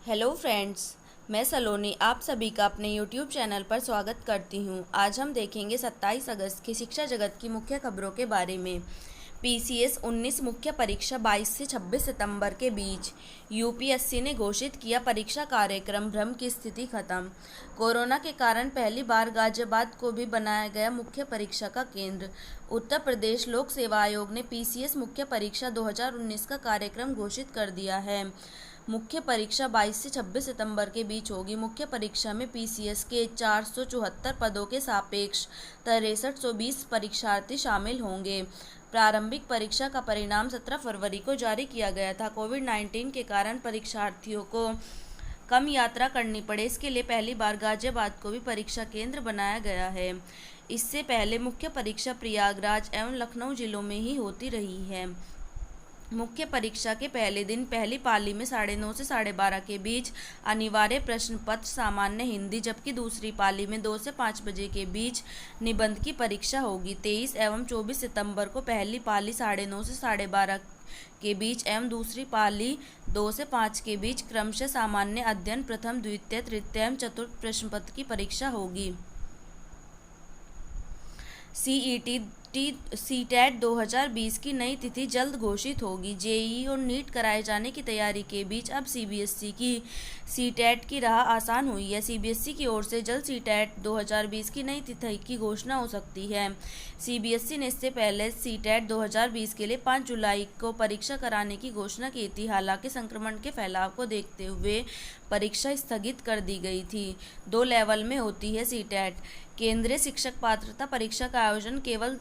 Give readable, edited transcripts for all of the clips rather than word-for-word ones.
Hello friends, मैं सलोनी आप सभी का अपने यूट्यूब चैनल पर स्वागत करती हूं। आज हम देखेंगे 27 अगस्त की शिक्षा जगत की मुख्य खबरों के बारे में। पीसीएस 19 मुख्य परीक्षा 22 से 26 सितंबर के बीच। यूपीएससी ने घोषित किया परीक्षा कार्यक्रम, भ्रम की स्थिति खत्म। कोरोना के कारण पहली बार गाजियाबाद को भी बनाया गया मुख्य परीक्षा का केंद्र। उत्तर प्रदेश लोक सेवा आयोग ने पीसीएस मुख्य परीक्षा 2019 का कार्यक्रम घोषित कर दिया है। मुख्य परीक्षा 22 से 26 सितंबर के बीच होगी। मुख्य परीक्षा में पीसीएस के 474 पदों के सापेक्ष 6320 परीक्षार्थी शामिल होंगे। प्रारंभिक परीक्षा का परिणाम 17 फरवरी को जारी किया गया था। कोविड-19 के कारण परीक्षार्थियों को कम यात्रा करनी पड़े, इसके लिए पहली बार गाजियाबाद को भी परीक्षा केंद्र बनाया गया है। इससे पहले मुख्य परीक्षा प्रयागराज एवं लखनऊ जिलों में ही होती रही है। मुख्य परीक्षा के पहले दिन पहली पाली में 9:30 से 12:30 के बीच अनिवार्य प्रश्न पत्र सामान्य हिंदी, जबकि दूसरी पाली में 2 से 5 बजे के बीच निबंध की परीक्षा होगी। 23 एवं 24 सितंबर को पहली पाली 9:30 से 12:30 के बीच एवं दूसरी पाली 2 से 5 के बीच क्रमशः सामान्य अध्ययन प्रथम, द्वितीय, तृतीय एवं चतुर्थ प्रश्न पत्र की परीक्षा होगी। सीटेट 2020 की नई तिथि जल्द घोषित होगी। जेईई और नीट कराए जाने की तैयारी के बीच अब सीबीएसई की सीटेट की राह आसान हुई है। सीबीएसई की ओर से जल्द सीटेट 2020 की नई तिथि की घोषणा हो सकती है। सीबीएसई ने इससे पहले सीटेट 2020 के लिए 5 जुलाई को परीक्षा कराने की घोषणा की थी। हालांकि संक्रमण के फैलाव को देखते हुए परीक्षा स्थगित कर दी गई थी। 2 लेवल में होती है सीटेट। केंद्रीय शिक्षक पात्रता परीक्षा का आयोजन केवल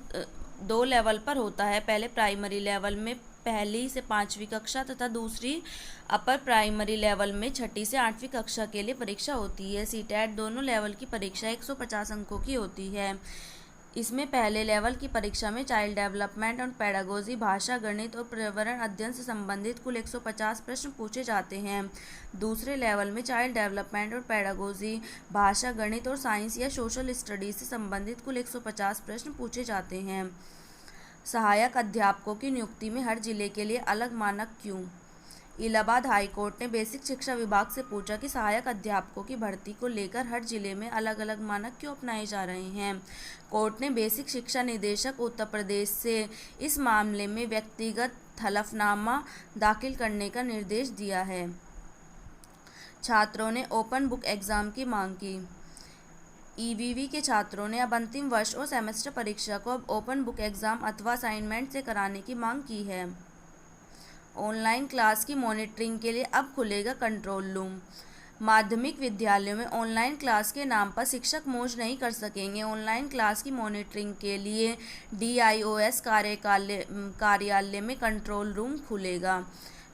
2 लेवल पर होता है। पहले प्राइमरी लेवल में 1ली से 5वीं कक्षा तथा दूसरी अपर प्राइमरी लेवल में 6ठी से 8वीं कक्षा के लिए परीक्षा होती है। सीटेट दोनों लेवल की परीक्षा 150 अंकों की होती है। इसमें पहले लेवल की परीक्षा में चाइल्ड डेवलपमेंट और पेडागोजी, भाषा, गणित और पर्यावरण अध्ययन से संबंधित कुल 150 प्रश्न पूछे जाते हैं। दूसरे लेवल में चाइल्ड डेवलपमेंट और पेडागोजी, भाषा, गणित और साइंस या सोशल स्टडीज से संबंधित कुल 150 प्रश्न पूछे जाते हैं। सहायक अध्यापकों की नियुक्ति में हर जिले के लिए अलग मानक क्यों? इलाहाबाद हाई कोर्ट ने बेसिक शिक्षा विभाग से पूछा कि सहायक अध्यापकों की भर्ती को लेकर हर जिले में अलग अलग मानक क्यों अपनाए जा रहे हैं। कोर्ट ने बेसिक शिक्षा निदेशक उत्तर प्रदेश से इस मामले में व्यक्तिगत हलफनामा दाखिल करने का निर्देश दिया है। छात्रों ने ओपन बुक एग्जाम की मांग की। ईवीवी के छात्रों ने अब अंतिम वर्ष और सेमेस्टर परीक्षा को अब ओपन बुक एग्जाम अथवा असाइनमेंट से कराने की मांग की है। ऑनलाइन क्लास की मॉनिटरिंग के लिए अब खुलेगा कंट्रोल रूम। माध्यमिक विद्यालयों में ऑनलाइन क्लास के नाम पर शिक्षक मौज नहीं कर सकेंगे। ऑनलाइन क्लास की मॉनिटरिंग के लिए डीआईओएस कार्यालय में कंट्रोल रूम खुलेगा।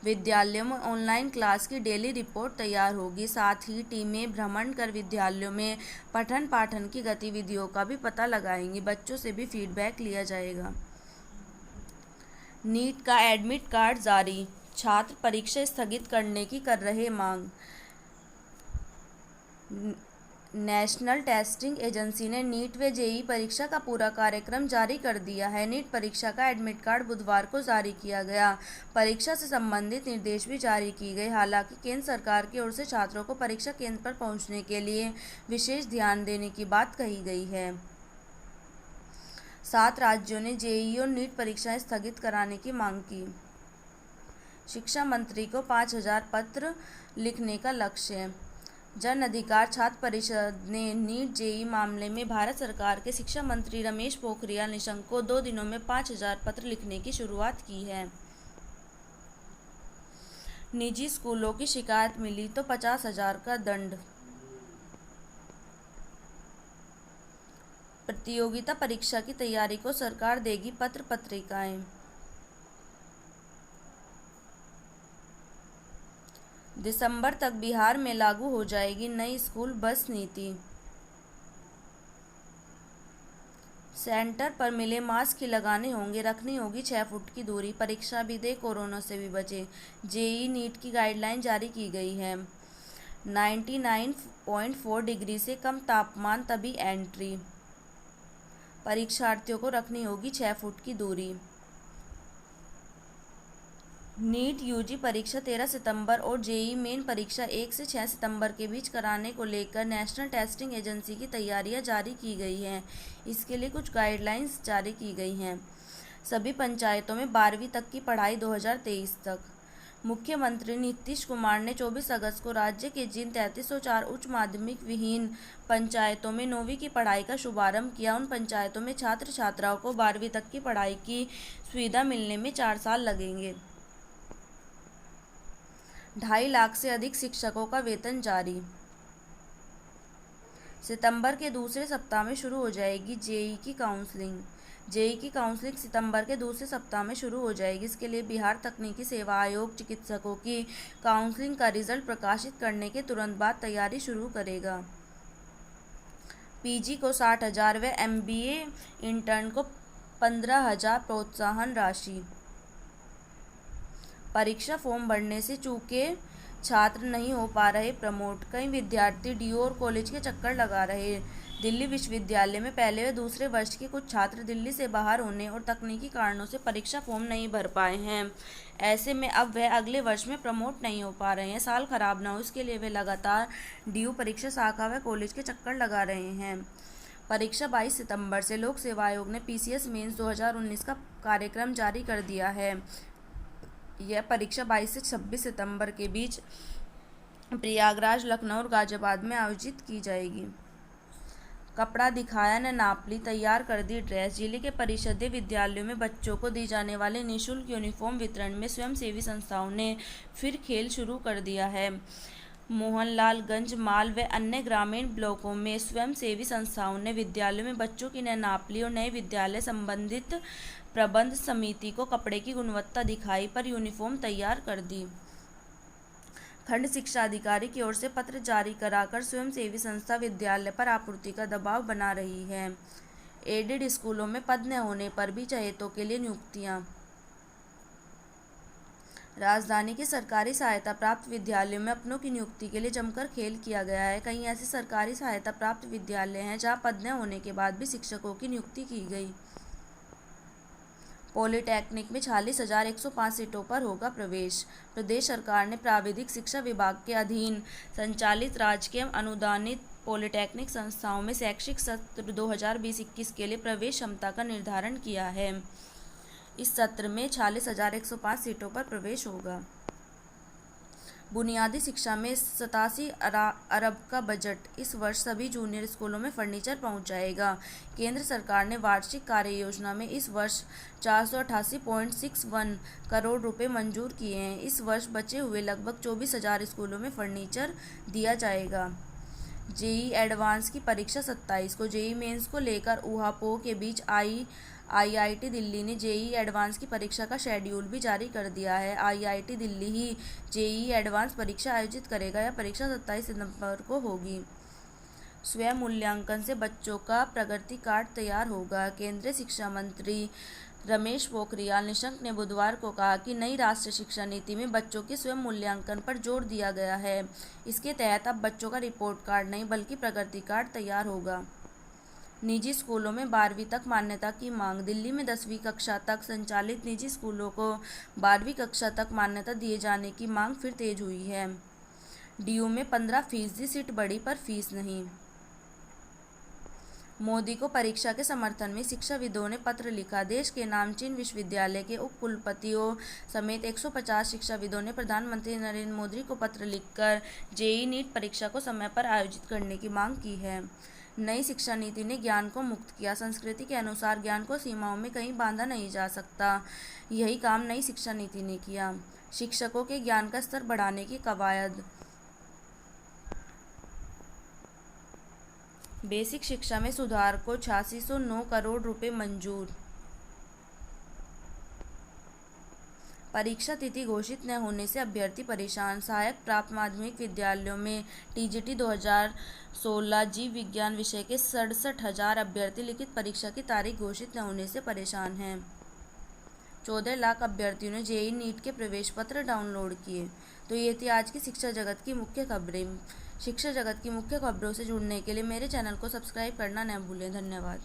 विद्यालयों में ऑनलाइन क्लास की डेली रिपोर्ट तैयार होगी। साथ ही टीमें भ्रमण कर विद्यालयों में पठन पाठन की गतिविधियों का भी पता लगाएंगी। बच्चों से भी फीडबैक लिया जाएगा। नीट का एडमिट कार्ड जारी, छात्र परीक्षा स्थगित करने की कर रहे मांग। नेशनल टेस्टिंग एजेंसी ने नीट व जेईई परीक्षा का पूरा कार्यक्रम जारी कर दिया है। नीट परीक्षा का एडमिट कार्ड बुधवार को जारी किया गया। परीक्षा से संबंधित निर्देश भी जारी किए गए। हालांकि केंद्र सरकार की ओर से छात्रों को परीक्षा केंद्र पर पहुंचने के लिए विशेष ध्यान देने की बात कही गई है। 7 राज्यों ने जेईई और नीट परीक्षाएं स्थगित कराने की मांग की। शिक्षा मंत्री को 5000 पत्र लिखने का लक्ष्य। जन अधिकार छात्र परिषद ने नीट जेईई मामले में भारत सरकार के शिक्षा मंत्री रमेश पोखरियाल निशंक को 2 दिनों में 5000 पत्र लिखने की शुरुआत की है। निजी स्कूलों की शिकायत मिली तो 50,000 का दंड। प्रतियोगिता परीक्षा की तैयारी को सरकार देगी पत्र पत्रिकाएं। दिसंबर तक बिहार में लागू हो जाएगी नई स्कूल बस नीति। सेंटर पर मिले मास्क ही लगाने होंगे, रखनी होगी 6 फुट की दूरी। परीक्षा भी दे, कोरोना से भी बचे। जेईई नीट की गाइडलाइन जारी की गई है। 99.4 डिग्री से कम तापमान तभी एंट्री। परीक्षार्थियों को रखनी होगी 6 फुट की दूरी। नीट यूजी परीक्षा 13 सितंबर और जेई मेन परीक्षा 1 से 6 सितंबर के बीच कराने को लेकर नेशनल टेस्टिंग एजेंसी की तैयारियां जारी की गई हैं। इसके लिए कुछ गाइडलाइंस जारी की गई हैं। सभी पंचायतों में 12वीं तक की पढ़ाई 2023 तक। मुख्यमंत्री नीतीश कुमार ने 24 अगस्त को राज्य के जिन 3304 उच्च माध्यमिक विहीन पंचायतों में 9वीं की पढ़ाई का शुभारंभ किया, उन पंचायतों में छात्र छात्राओं को 12वीं तक की पढ़ाई की सुविधा मिलने में 4 साल लगेंगे। 2.5 लाख से अधिक शिक्षकों का वेतन जारी। सितंबर के दूसरे सप्ताह में शुरू हो जाएगी जेई की काउंसलिंग। जेई की काउंसलिंग सितंबर के दूसरे सप्ताह में शुरू हो जाएगी। इसके लिए बिहार तकनीकी सेवा आयोग चिकित्सकों की काउंसलिंग का रिजल्ट प्रकाशित करने के तुरंत बाद तैयारी शुरू करेगा। पीजी को 60,000 व एमबीए इंटर्न को 15,000 प्रोत्साहन राशि। परीक्षा फॉर्म भरने से चूके छात्र नहीं हो पा रहे प्रमोट। कई विद्यार्थी डीयू और कॉलेज के चक्कर लगा रहे। दिल्ली विश्वविद्यालय में पहले व दूसरे वर्ष के कुछ छात्र दिल्ली से बाहर होने और तकनीकी कारणों से परीक्षा फॉर्म नहीं भर पाए हैं। ऐसे में अब वह अगले वर्ष में प्रमोट नहीं हो पा रहे हैं। साल खराब ना हो इसके लिए वे लगातार डीयू परीक्षा शाखा व कॉलेज के चक्कर लगा रहे हैं। परीक्षा 22 सितंबर से। लोक सेवा आयोग ने पीसीएस मेंस 2019 का कार्यक्रम जारी कर दिया है। यह परीक्षा 22 से 26 सितंबर के बीच प्रयागराज, लखनऊ और गाजियाबाद में आयोजित की जाएगी। कपड़ा दिखाया न नाप ली, तैयार कर दी ड्रेस। जिले के परिषदीय विद्यालयों में बच्चों को दी जाने वाले निःशुल्क यूनिफॉर्म वितरण में स्वयंसेवी संस्थाओं ने फिर खेल शुरू कर दिया है। मोहनलालगंज, माल व अन्य ग्रामीण ब्लॉकों में स्वयंसेवी संस्थाओं ने विद्यालयों में बच्चों की न नाप ली और नए विद्यालय संबंधित प्रबंध समिति को कपड़े की गुणवत्ता दिखाई पर यूनिफॉर्म तैयार कर दी। खंड शिक्षा अधिकारी की ओर से पत्र जारी कराकर स्वयंसेवी संस्था विद्यालय पर आपूर्ति का दबाव बना रही है। एडेड स्कूलों में पद न होने पर भी चहेतों के लिए नियुक्तियां। राजधानी के सरकारी सहायता प्राप्त विद्यालयों में अपनों की नियुक्ति के लिए जमकर खेल किया गया है। कई ऐसे सरकारी सहायता प्राप्त विद्यालय हैं जहां पद न होने के बाद भी शिक्षकों की नियुक्ति की गई। पॉलिटेक्निक में 46,105 सीटों पर होगा प्रवेश। प्रदेश सरकार ने प्राविधिक शिक्षा विभाग के अधीन संचालित राजकीय अनुदानित पॉलिटेक्निक संस्थाओं में शैक्षिक सत्र 2020-21 के लिए प्रवेश क्षमता का निर्धारण किया है। इस सत्र में 46,105 सीटों पर प्रवेश होगा। बुनियादी शिक्षा में 87 अरब का बजट। इस वर्ष सभी जूनियर स्कूलों में फर्नीचर पहुंच जाएगा। केंद्र सरकार ने वार्षिक कार्य योजना में इस वर्ष 488.61 करोड़ रुपए मंजूर किए हैं। इस वर्ष बचे हुए लगभग 24,000 स्कूलों में फर्नीचर दिया जाएगा। जेई एडवांस की परीक्षा 27 को। जेई मेंस को लेकर ऊहापोह के बीच आईआईटी दिल्ली ने जेई एडवांस की परीक्षा का शेड्यूल भी जारी कर दिया है। आईआईटी दिल्ली ही जेई एडवांस परीक्षा आयोजित करेगा। यह परीक्षा 27 सितंबर को होगी। स्वयं मूल्यांकन से बच्चों का प्रगति कार्ड तैयार होगा। केंद्रीय शिक्षा मंत्री रमेश पोखरियाल निशंक ने बुधवार को कहा कि नई राष्ट्रीय शिक्षा नीति में बच्चों के स्वयं मूल्यांकन पर जोर दिया गया है। इसके तहत अब बच्चों का रिपोर्ट कार्ड नहीं बल्कि प्रगति कार्ड तैयार होगा। निजी स्कूलों में 12वीं तक मान्यता की मांग। दिल्ली में 10वीं कक्षा तक संचालित निजी स्कूलों को 12वीं कक्षा तक मान्यता दिए जाने की मांग फिर तेज हुई है। डीयू में 15% सीट बढ़ी पर फीस नहीं। मोदी को परीक्षा के समर्थन में शिक्षाविदों ने पत्र लिखा। देश के नामचीन विश्वविद्यालय के उप कुलपतियों समेत 150 शिक्षाविदों ने प्रधानमंत्री नरेंद्र मोदी को पत्र लिखकर जेईई नीट परीक्षा को समय पर आयोजित करने की मांग की है। नई शिक्षा नीति ने ज्ञान को मुक्त किया। संस्कृति के अनुसार ज्ञान को सीमाओं में कहीं बांधा नहीं जा सकता। यही काम नई शिक्षा नीति ने किया। शिक्षकों के ज्ञान का स्तर बढ़ाने की कवायद। बेसिक शिक्षा में सुधार को 8609 करोड़ रुपए मंजूर। परीक्षा तिथि घोषित न होने से अभ्यर्थी परेशान। सहायक प्राप्त माध्यमिक विद्यालयों में टीजीटी 2016 जीव विज्ञान विषय के 67,000 अभ्यर्थी लिखित परीक्षा की तारीख घोषित न होने से परेशान हैं। 14 लाख अभ्यर्थियों ने जेईई नीट के प्रवेश पत्र डाउनलोड किए। तो ये थी आज की शिक्षा जगत की मुख्य खबरें। शिक्षा जगत की मुख्य खबरों से जुड़ने के लिए मेरे चैनल को सब्सक्राइब करना न भूलें। धन्यवाद।